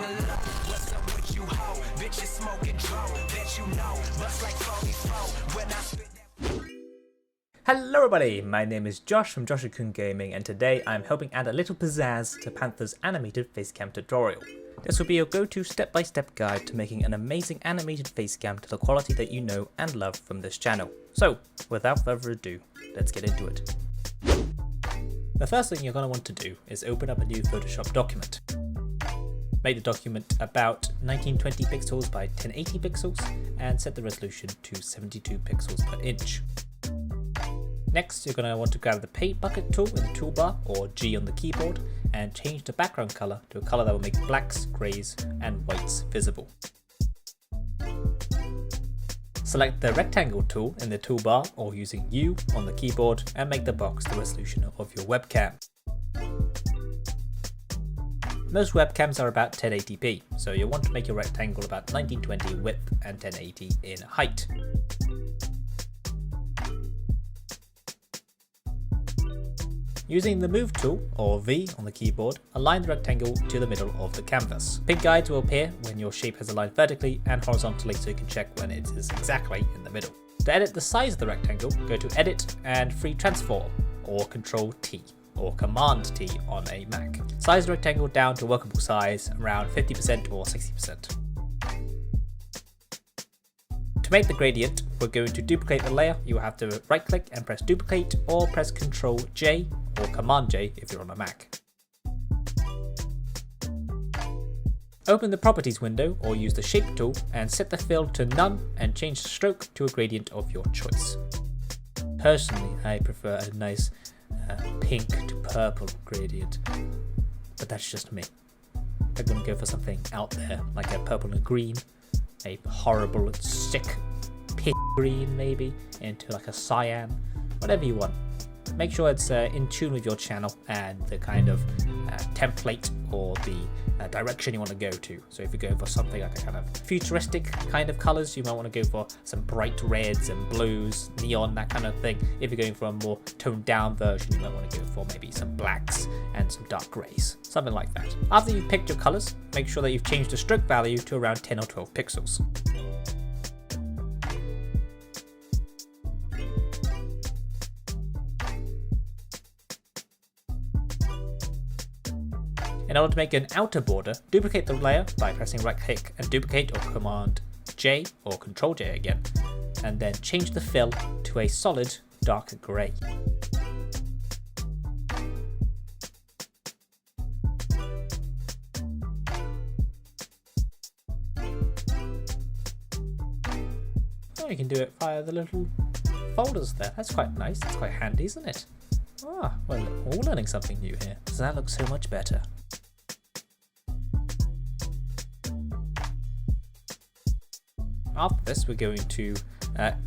What's up with you, ho? Bitches smoking dro. Bet you know. Bust like 44 when I spit that. Hello everybody, my name is Josh from 𝙁𝙃𝘼𝙉𝙆𝙎 Gaming, and today I'm helping add a little pizzazz to Panther's animated facecam tutorial. This will be your go-to step-by-step guide to making an amazing animated facecam to the quality that you know and love from this channel. So, without further ado, let's get into it. The first thing you're going to want to do is open up a new Photoshop document. Make the document about 1920 pixels by 1080 pixels and set the resolution to 72 pixels per inch. Next, you're going to want to grab the paint bucket tool in the toolbar, or G on the keyboard, and change the background color to a color that will make blacks, grays, and whites visible. Select the rectangle tool in the toolbar, or using U on the keyboard, and make the box the resolution of your webcam. Most webcams are about 1080p, so you'll want to make your rectangle about 1920 width and 1080 in height. Using the Move tool, or V on the keyboard, align the rectangle to the middle of the canvas. Pink guides will appear when your shape has aligned vertically and horizontally, so you can check when it is exactly in the middle. To edit the size of the rectangle, go to Edit and Free Transform, or Control T, or Command T on a Mac. Size the rectangle down to a workable size, around 50% or 60%. To make the gradient, we're going to duplicate the layer. You will have to right click and press duplicate, or press Ctrl J or Command J if you're on a Mac. Open the properties window or use the shape tool and set the fill to none and change the stroke to a gradient of your choice. Personally, I prefer a nice pink to purple gradient, but that's just me. I'm going to go for something out there, like a purple and green. A horrible, sick, pit green maybe, into like a cyan, whatever you want. Make sure it's in tune with your channel and the kind of template or the direction you want to go to. So if you're going for something like a kind of futuristic kind of colours, you might want to go for some bright reds and blues, neon, that kind of thing. If you're going for a more toned down version, you might want to go for maybe some blacks and some dark greys, something like that. After you've picked your colours, make sure that you've changed the stroke value to around 10 or 12 pixels. In order to make an outer border, duplicate the layer by pressing right click and duplicate, or Command J or Control J again, and then change the fill to a solid dark grey. Oh, you can do it via the little folders there. That's quite nice. That's quite handy, isn't it? Ah, well, we're all learning something new here. Does that look so much better? After this, we're going to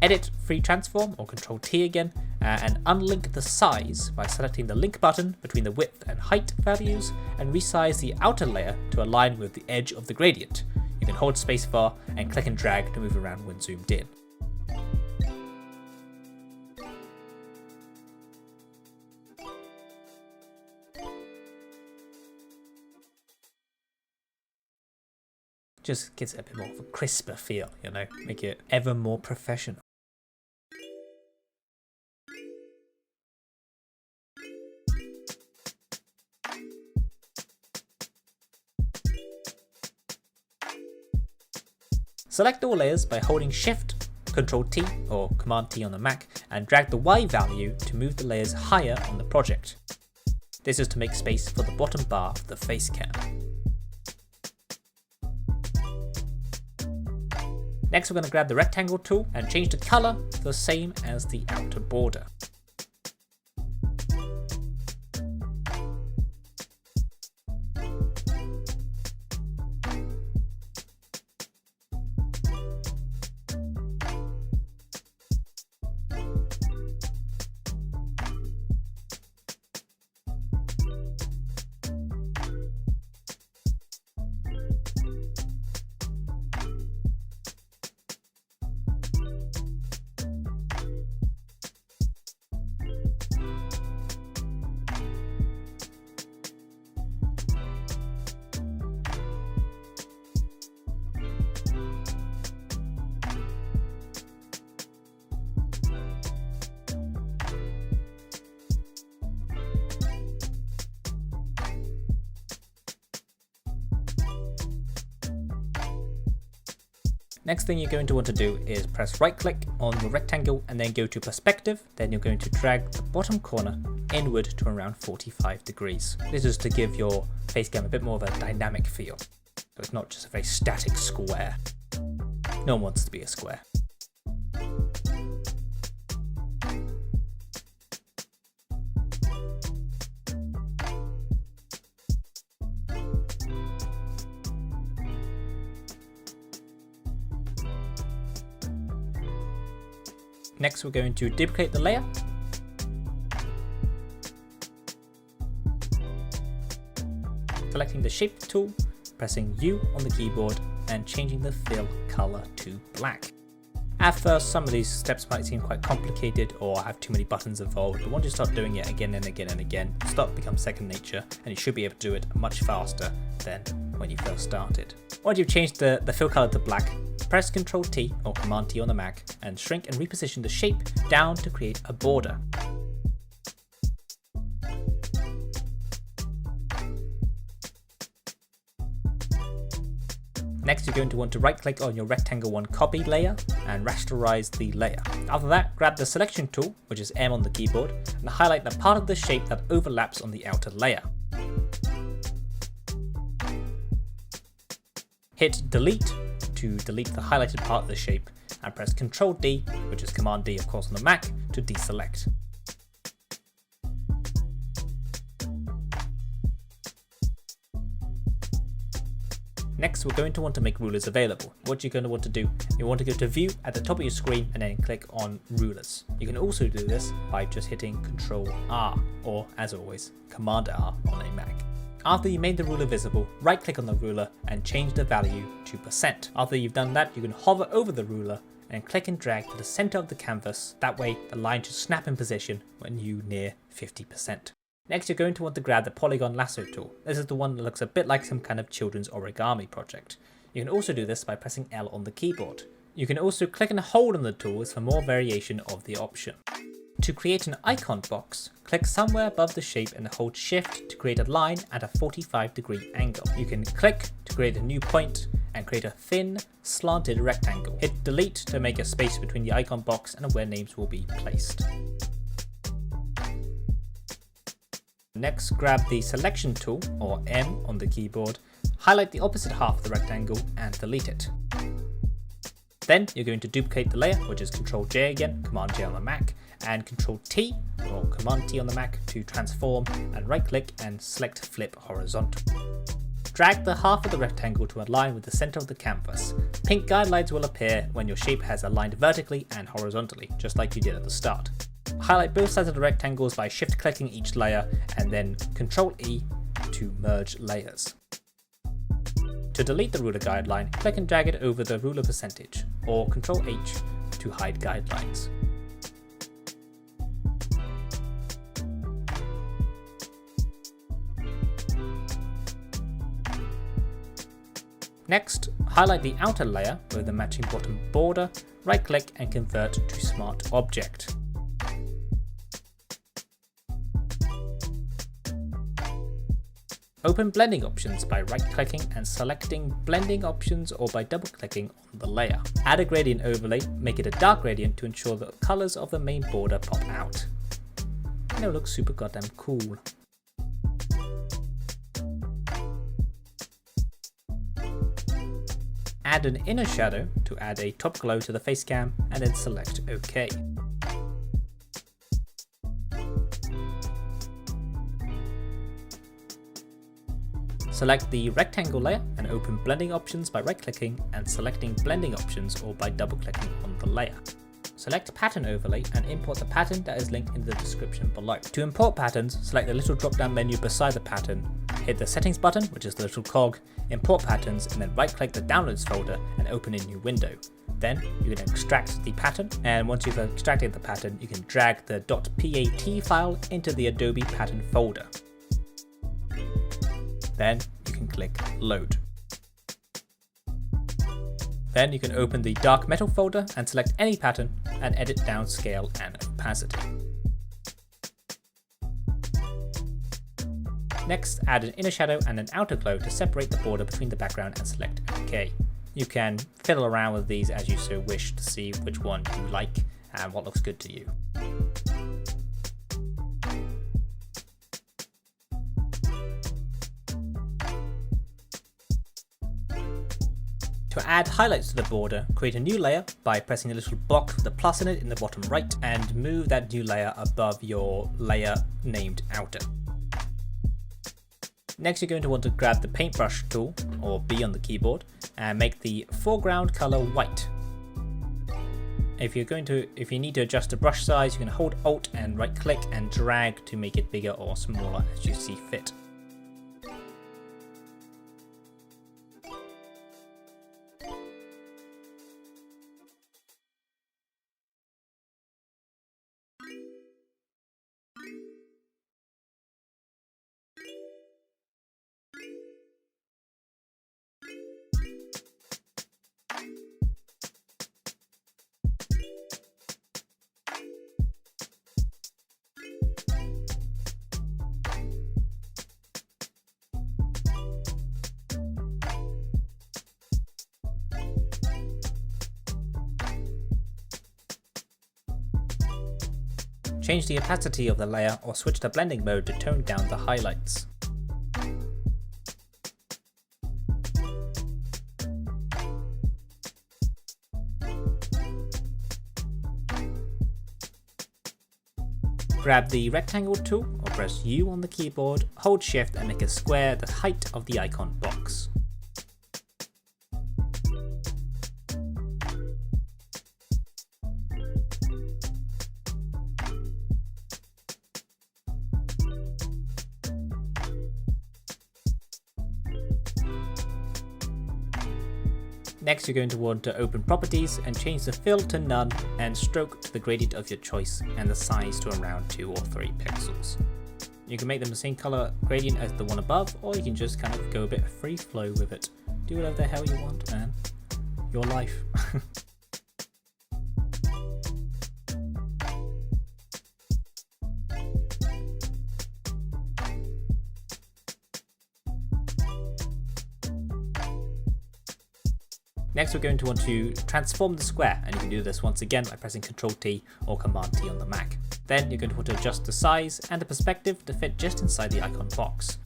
edit Free Transform, or Control T again, and unlink the size by selecting the link button between the width and height values, and resize the outer layer to align with the edge of the gradient. You can hold spacebar and click and drag to move around when zoomed in. Just gives it a bit more of a crisper feel, you know, make it ever more professional. Select all layers by holding Shift, Ctrl T or Command T on the Mac, and drag the Y value to move the layers higher on the project. This is to make space for the bottom bar of the facecam. Next, we're going to grab the rectangle tool and change the color the same as the outer border. Next thing you're going to want to do is press right click on your rectangle and then go to perspective. Then you're going to drag the bottom corner inward to around 45 degrees. This is to give your Facecam a bit more of a dynamic feel. So it's not just a very static square. No one wants to be a square. Next we're going to duplicate the layer. Selecting the shape tool, pressing U on the keyboard and changing the fill color to black. At first some of these steps might seem quite complicated or have too many buttons involved, but once you start doing it again and again and again, it'll start to become second nature and you should be able to do it much faster than when you first started. Once you've changed the fill color to black, press Ctrl T or Command T on the Mac and shrink and reposition the shape down to create a border. Next you're going to want to right click on your Rectangle 1 copy layer and rasterize the layer. After that, grab the selection tool, which is M on the keyboard, and highlight the part of the shape that overlaps on the outer layer. Hit delete to delete the highlighted part of the shape and press Ctrl D, which is Command D of course on the Mac, to deselect. Next we're going to want to make rulers available. What you're going to want to do, you want to go to View at the top of your screen and then click on Rulers. You can also do this by just hitting Ctrl R or, as always, Command R on a Mac. After you made the ruler visible, right click on the ruler and change the value to %. After you've done that, you can hover over the ruler and click and drag to the center of the canvas. That way the line should snap in position when you near 50%. Next you're going to want to grab the polygon lasso tool. This is the one that looks a bit like some kind of children's origami project. You can also do this by pressing L on the keyboard. You can also click and hold on the tools for more variation of the option. To create an icon box, click somewhere above the shape and hold Shift to create a line at a 45-degree angle. You can click to create a new point and create a thin, slanted rectangle. Hit Delete to make a space between the icon box and where names will be placed. Next, grab the selection tool, or M on the keyboard, highlight the opposite half of the rectangle and delete it. Then you're going to duplicate the layer, which is Ctrl J again, Command J on the Mac, and Ctrl T or Command T on the Mac to transform, and right click and select Flip Horizontal. Drag the half of the rectangle to align with the center of the canvas. Pink guidelines will appear when your shape has aligned vertically and horizontally, just like you did at the start. Highlight both sides of the rectangles by shift clicking each layer and then Ctrl E to merge layers. To delete the ruler guideline, click and drag it over the ruler percentage, or Ctrl H to hide guidelines. Next, highlight the outer layer with the matching bottom border, right click and convert to Smart Object. Open blending options by right-clicking and selecting blending options or by double-clicking on the layer. Add a gradient overlay, make it a dark gradient to ensure that the colors of the main border pop out. And it looks super goddamn cool. Add an inner shadow to add a top glow to the Facecam and then select OK. Select the rectangle layer and open blending options by right-clicking and selecting blending options or by double-clicking on the layer. Select pattern overlay and import the pattern that is linked in the description below. To import patterns, select the little drop-down menu beside the pattern, hit the settings button, which is the little cog, import patterns, and then right-click the downloads folder and open a new window. Then you can extract the pattern, and once you've extracted the pattern, you can drag the .pat file into the Adobe pattern folder. Then you can click Load. Then you can open the Dark Metal folder and select any pattern and edit down scale and opacity. Next, add an inner shadow and an outer glow to separate the border between the background and select OK. You can fiddle around with these as you so wish to see which one you like and what looks good to you. To add highlights to the border, create a new layer by pressing the little box with the plus in it in the bottom right and move that new layer above your layer named outer. Next you're going to want to grab the paintbrush tool, or B on the keyboard, and make the foreground color white. If you need to adjust the brush size, you can hold Alt and right click and drag to make it bigger or smaller as you see fit. Change the opacity of the layer or switch to blending mode to tone down the highlights. Grab the rectangle tool or press U on the keyboard, hold shift and make a square the height of the icon box. Next you're going to want to open properties and change the fill to none and stroke to the gradient of your choice and the size to around 2 or 3 pixels. You can make them the same color gradient as the one above, or you can just kind of go a bit free flow with it. Do whatever the hell you want, man. Your life. Next we're going to want to transform the square, and you can do this once again by pressing Ctrl T or Command T on the Mac. Then you're going to want to adjust the size and the perspective to fit just inside the icon box.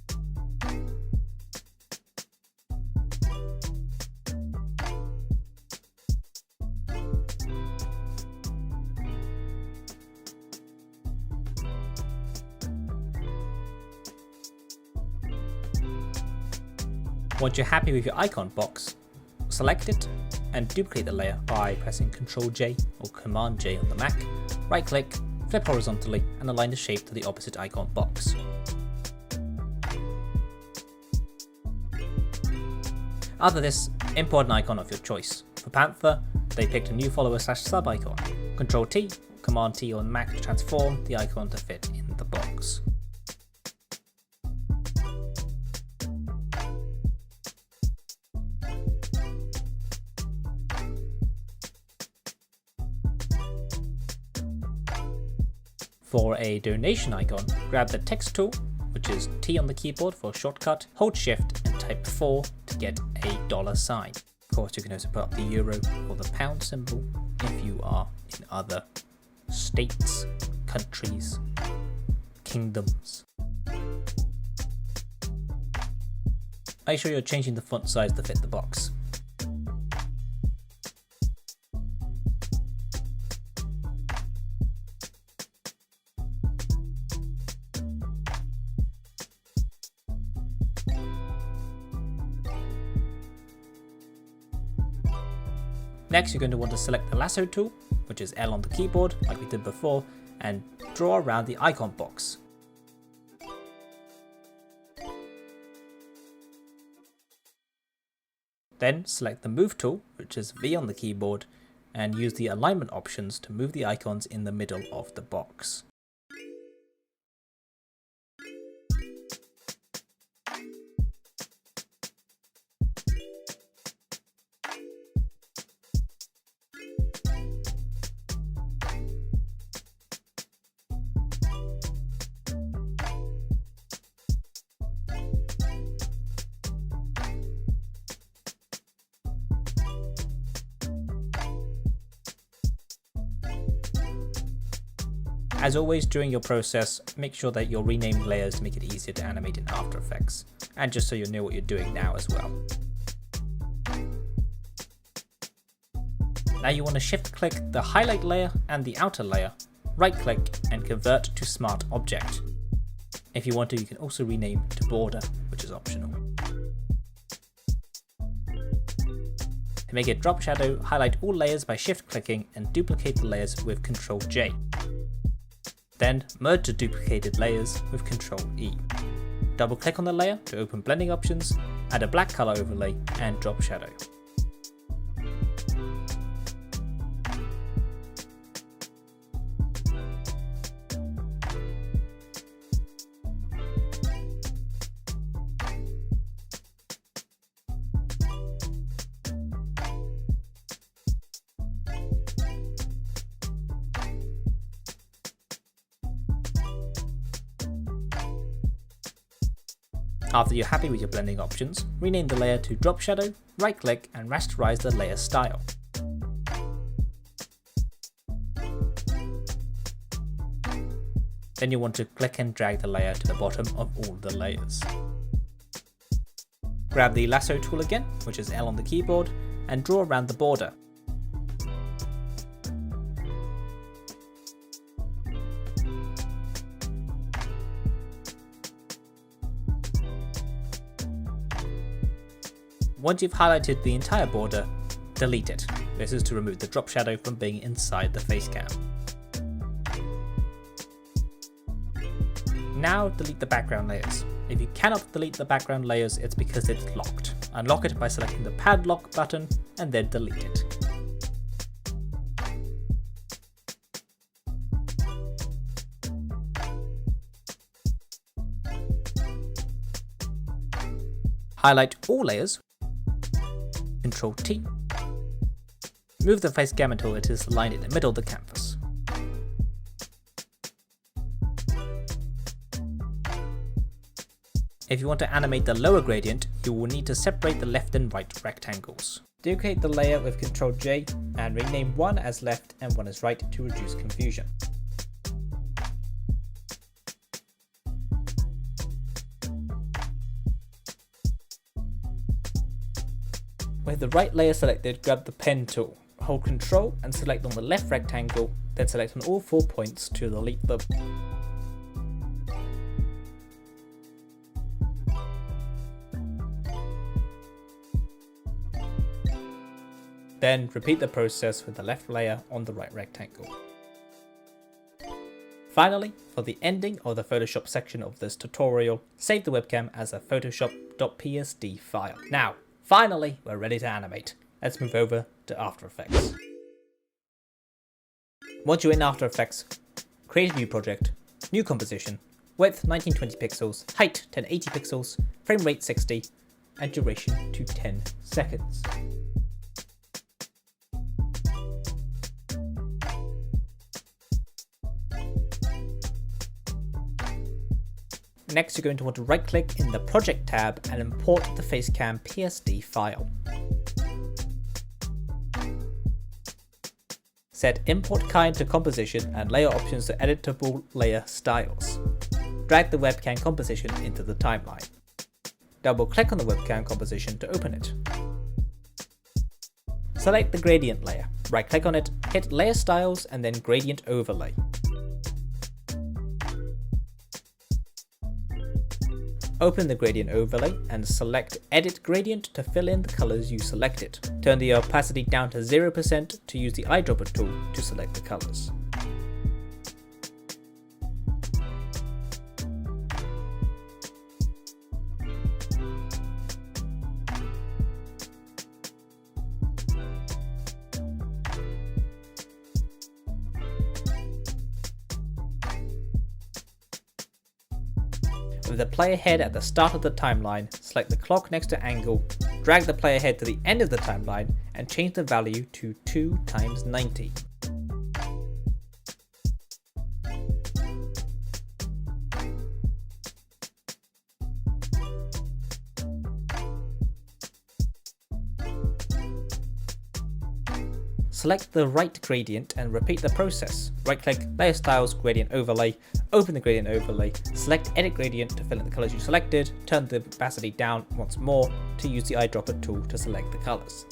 Once you're happy with your icon box, select it and duplicate the layer by pressing Ctrl J or Command J on the Mac, right click, flip horizontally and align the shape to the opposite icon box. After this, import an icon of your choice. For Panther, they picked a new follower/sub icon. Ctrl T, Command T on Mac to transform the icon to fit in the box. For a donation icon, grab the text tool, which is T on the keyboard for a shortcut, hold shift and type 4 to get a $sign. Of course you can also put up the euro or the pound symbol if you are in other states, countries, kingdoms. Make sure you're changing the font size to fit the box. Next, you're going to want to select the lasso tool, which is L on the keyboard, like we did before, and draw around the icon box. Then select the move tool, which is V on the keyboard, and use the alignment options to move the icons in the middle of the box. As always during your process, make sure that you're renaming layers to make it easier to animate in After Effects, and just so you know what you're doing now as well. Now you want to shift click the highlight layer and the outer layer, right click and convert to Smart Object. If you want to, you can also rename to Border, which is optional. To make it drop shadow, highlight all layers by shift clicking and duplicate the layers with Ctrl J. Then merge the duplicated layers with Ctrl E. Double click on the layer to open blending options, add a black color overlay and drop shadow. After you're happy with your blending options, rename the layer to Drop Shadow, right click and rasterize the layer style. Then you want to click and drag the layer to the bottom of all the layers. Grab the lasso tool again, which is L on the keyboard, and draw around the border. Once you've highlighted the entire border, delete it. This is to remove the drop shadow from being inside the Facecam. Now delete the background layers. If you cannot delete the background layers, it's because it's locked. Unlock it by selecting the padlock button and then delete it. Highlight all layers, Ctrl T. Move the Facecam until it is aligned in the middle of the canvas. If you want to animate the lower gradient, you will need to separate the left and right rectangles. Duplicate the layer with Ctrl J and rename one as left and one as right to reduce confusion. With the right layer selected, grab the pen tool. Hold Ctrl and select on the left rectangle, then select on all 4 points to delete them. Then repeat the process with the left layer on the right rectangle. Finally, for the ending of the Photoshop section of this tutorial, save the webcam as a photoshop.psd file. Now, finally, we're ready to animate. Let's move over to After Effects. Once you're in After Effects, create a new project, new composition, width 1920 pixels, height 1080 pixels, frame rate 60, and duration to 10 seconds. Next, you're going to want to right click in the Project tab and import the Facecam PSD file. Set import kind to composition and layer options to editable layer styles. Drag the webcam composition into the timeline. Double click on the webcam composition to open it. Select the gradient layer, right click on it, hit layer styles and then gradient overlay. Open the gradient overlay and select Edit Gradient to fill in the colors you selected. Turn the opacity down to 0% to use the eyedropper tool to select the colors. With the player head at the start of the timeline, select the clock next to angle, drag the player head to the end of the timeline and change the value to 2 × 90. select the right gradient and repeat the process. Right click, Layer Styles, Gradient Overlay, open the Gradient Overlay, select Edit Gradient to fill in the colours you selected, turn the opacity down once more to use the eyedropper tool to select the colours.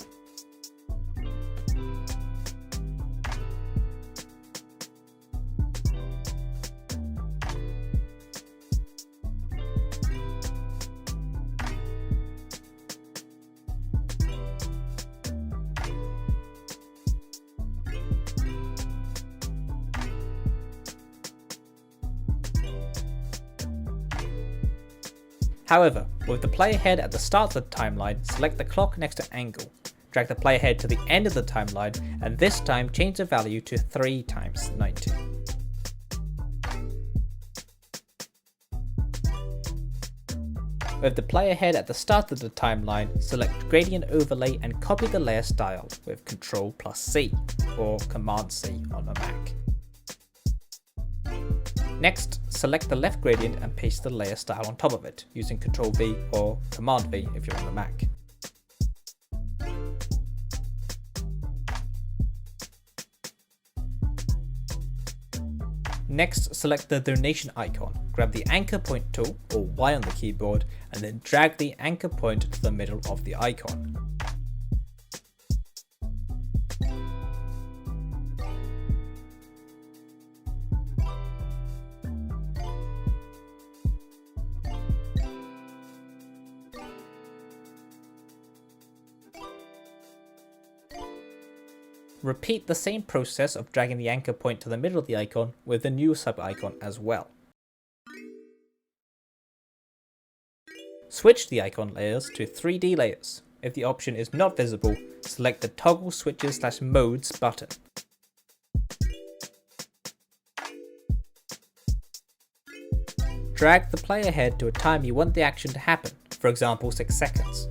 However, with the player head at the start of the timeline, select the clock next to angle. Drag the player head to the end of the timeline and this time change the value to 3 times 90. With the player head at the start of the timeline, select Gradient Overlay and copy the layer style with Ctrl+C or Command-C on a Mac. Next, select the left gradient and paste the layer style on top of it, using Ctrl-V or Command-V if you're on the Mac. Next, select the donation icon, grab the anchor point tool or Y on the keyboard, and then drag the anchor point to the middle of the icon. Repeat the same process of dragging the anchor point to the middle of the icon with the new sub-icon as well. Switch the icon layers to 3D layers. If the option is not visible, select the Toggle Switches/Modes button. Drag the player head to a time you want the action to happen, for example 6 seconds.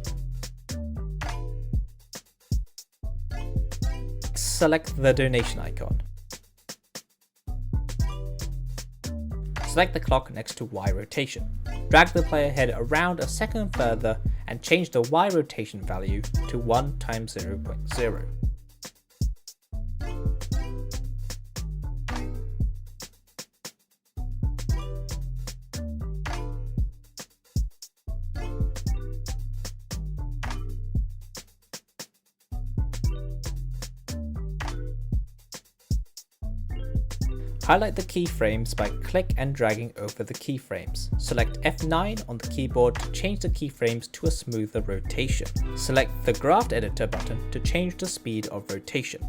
Select the donation icon. Select the clock next to Y rotation. Drag the player head around a second further and change the Y rotation value to 1 times 0.0. Highlight the keyframes by click and dragging over the keyframes. Select F9 on the keyboard to change the keyframes to a smoother rotation. Select the Graph Editor button to change the speed of rotation.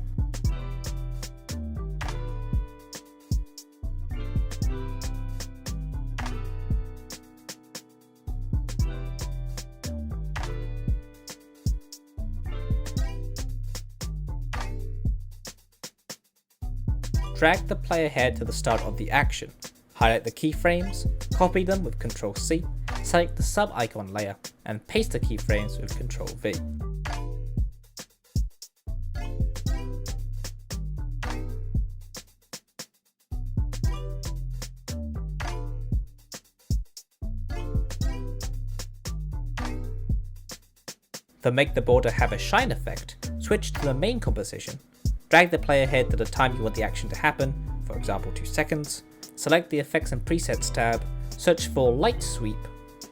Drag the player head to the start of the action. Highlight the keyframes, copy them with Ctrl-C, select the sub-icon layer, and paste the keyframes with Ctrl-V. To make the border have a shine effect, switch to the main composition. Drag the player head to the time you want the action to happen, for example 2 seconds, select the Effects and Presets tab, search for Light Sweep,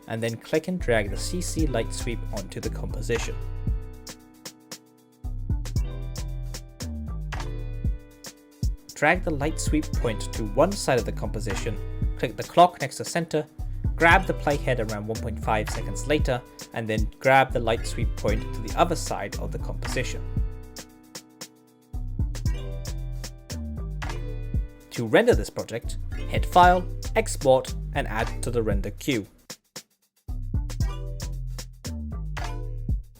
and then click and drag the CC Light Sweep onto the composition. Drag the light sweep point to one side of the composition, click the clock next to center, grab the playhead around 1.5 seconds later, and then grab the light sweep point to the other side of the composition. To render this project, hit File, Export, and add to the render queue.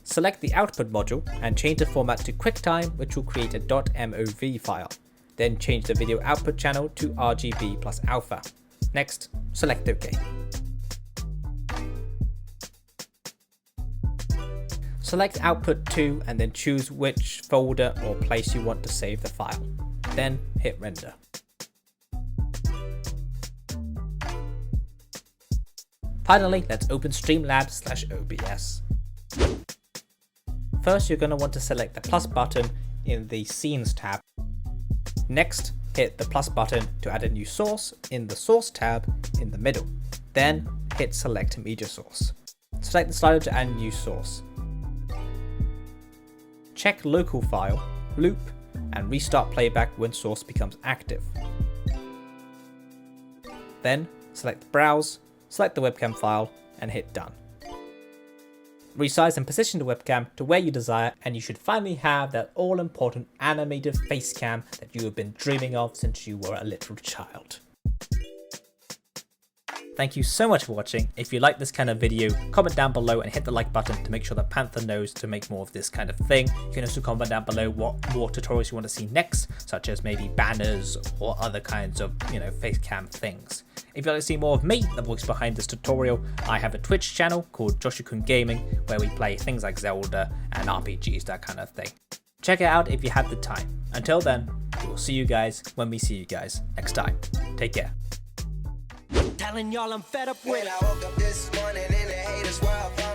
Select the output module and change the format to QuickTime, which will create a .mov file. Then change the video output channel to RGB plus alpha. Next, select OK. Select output 2 and then choose which folder or place you want to save the file. Then hit render. Finally, let's open Streamlabs/OBS. First, you're going to want to select the plus button in the Scenes tab. Next, hit the plus button to add a new source in the Source tab in the middle. Then hit Select Media Source. Select the slider to add a new source. Check Local File, Loop, and restart playback when source becomes active. Then select Browse, select the webcam file, and hit Done. Resize and position the webcam to where you desire, and you should finally have that all-important animated face cam that you have been dreaming of since you were a little child. Thank you so much for watching. If you like this kind of video, comment down below and hit the like button to make sure that Panther knows to make more of this kind of thing. You can also comment down below what more tutorials you want to see next, such as maybe banners or other kinds of, face cam things. If you'd like to see more of me, the voice behind this tutorial, I have a Twitch channel called 𝙁𝙃 Gaming, where we play things like Zelda and RPGs, that kind of thing. Check it out if you have the time. Until then, we will see you guys when we see you guys next time. Take care. Telling y'all I'm fed up with it. When I woke up this morning in the haters' world.